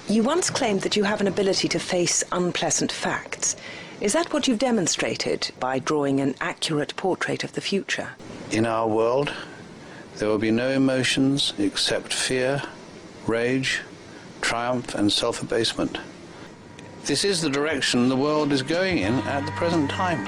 You once claimed that you have an ability to face unpleasant facts. Is that what you've demonstrated by drawing an accurate portrait of the future? In our world, there will be no emotions except fear, rage, triumph and self-abasement. This is the direction the world is going in at the present time.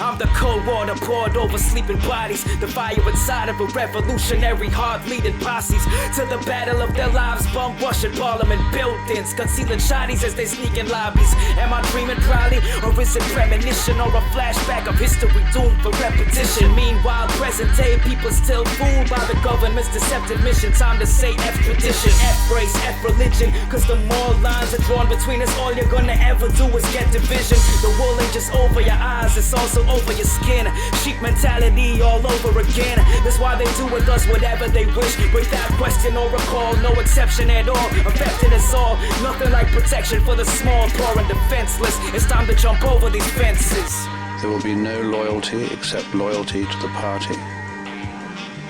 I'm the cold water poured over sleeping bodies, the fire inside of a revolutionary heart leading posses to the battle of their lives, bomb rushing parliament buildings, concealing shotties as they sneak in lobbies. Am I dreaming proudly, or is it premonition, or a flashback of history doomed for repetition? Meanwhile, present day people still fooled by the government's deceptive mission. Time to say F tradition, F race, F religion, cause the more lines are drawn between us, all you're gonna ever do is get division. The wool ain't just over your eyes, it's also over your skin. Sheep mentality all over again. That's why they do with us whatever they wish, without question or recall, no exception at all. Affecting us all, nothing like protection for the small, poor and defenseless. It's time to jump over these fences. There will be no loyalty except loyalty to the party.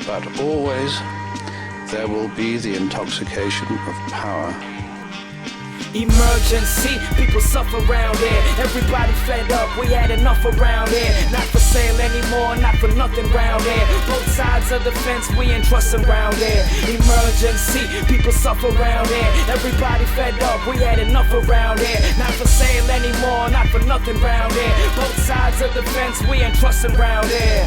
But always there will be the intoxication of power. Emergency, people suffer around here. Everybody fed up, we had enough around here. Not for sale anymore, not for nothing round here. Both sides of the fence, we ain't trusting round here. Emergency, people suffer around here. Everybody fed up, we had enough around here. Not for sale anymore, not for nothing round here. Both sides of the fence, we ain't trusting round here.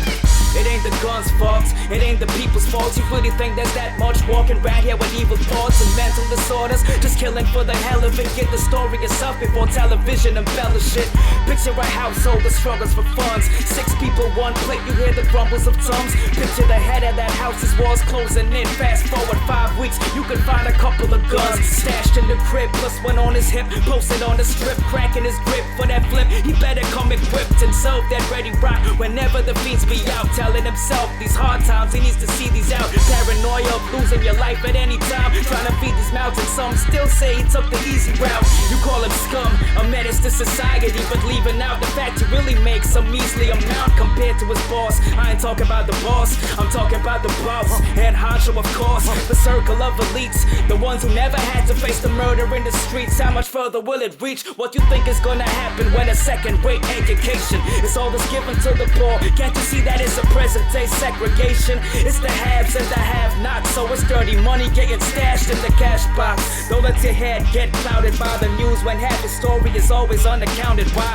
It ain't the gun's fault, it ain't the people's fault. You really think there's that much walking around here with evil thoughts and mental disorders? Just killing for the hell of it. Get the story yourself before television embellish it. Picture a household that struggles for funds. 6 people, 1 plate, you hear the grumbles of tongues. Picture the head of that house's walls closing in. Fast forward 5 weeks, you can find a couple of guns stashed in the crib, plus one on his hip, posted on the strip, cracking his grip for that flip. He better come equipped and serve that ready rock whenever the fiends be out. Telling himself these hard times, he needs to see these out. Paranoia of losing your life at any time, trying to feed these mouths, and some still say he took the easy route. You call him scum, a menace to society, but leaving out the fact he really makes some measly amount compared to his boss. I ain't talking about the boss, I'm talking about the boss and honcho, of course. The circle of elites, the ones who never had to face the murder in the streets. How much further will it reach? What you think is gonna happen when a second-rate education is all that's given to the poor? Can't you see that it's a present-day segregation? It's the haves and the have-nots, so it's dirty money getting stashed in the cash box. Don't let your head get clouded by the news when half the story is always unaccounted. Why?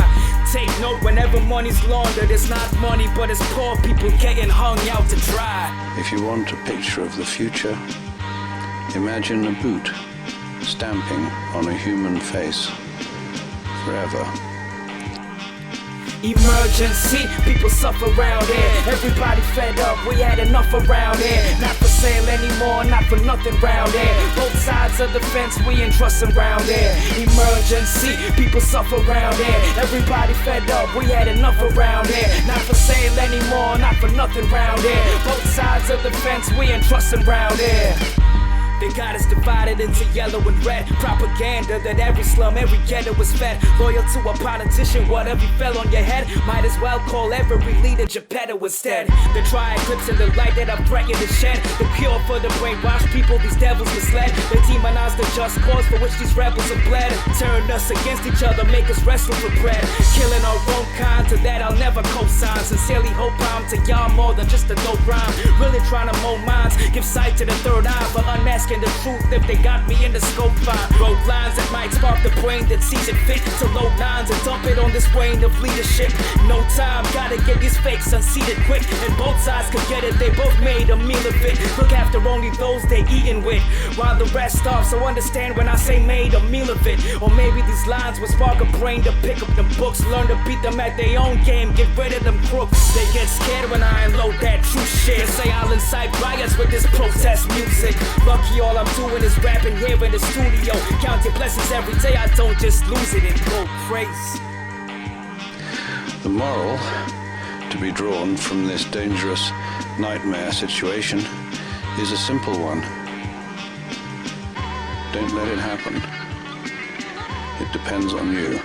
Take note, whenever money's laundered, it's not money, but it's poor people getting hung out to dry. If you want a picture of the future, imagine a boot stamping on a human face forever. Emergency, people suffer around here. Everybody fed up, we had enough around here. Not for sale anymore, not for nothing round here. Both sides of the fence, we ain't trusting round here. Emergency, people suffer around here. Everybody fed up, we had enough around here. Not for sale anymore, not for nothing round here. Both sides of the fence, we ain't trusting round here. They got us divided into yellow and red. Propaganda that every slum, every ghetto was fed. Loyal to a politician, whatever fell on your head. Might as well call every leader Geppetto instead. They try eclipsing the light that I'm threatening to shed. The cure for the brainwashed people, these devils misled. They demonize the just cause for which these rebels have bled. Turn us against each other, make us wrestle for bread. Killing our own kind, to that I'll never co-sign. Sincerely hope I'm to y'all more than just a dope rhyme. Really trying to mold minds, give sight to the third eye, but unmask the truth if they got me in the scope. Fine, wrote lines that might spark the brain that sees it fit to load lines and dump it on this reign of leadership. No time, gotta get these fakes unseated quick, and both sides could get it. They both made a meal of it. Look after only those they eating with, while the rest starve. So understand when I say made a meal of it. Or maybe these lines will spark a brain to pick up them books, learn to beat them at their own game, get rid of them crooks. They get scared when I unload that true shit. They say I'll incite riots with this protest music. Lucky all I'm doing is rapping here in the studio. Count your blessings every day, I don't just lose it and go crazy. The moral to be drawn from this dangerous nightmare situation is a simple one. Don't let it happen. It depends on you.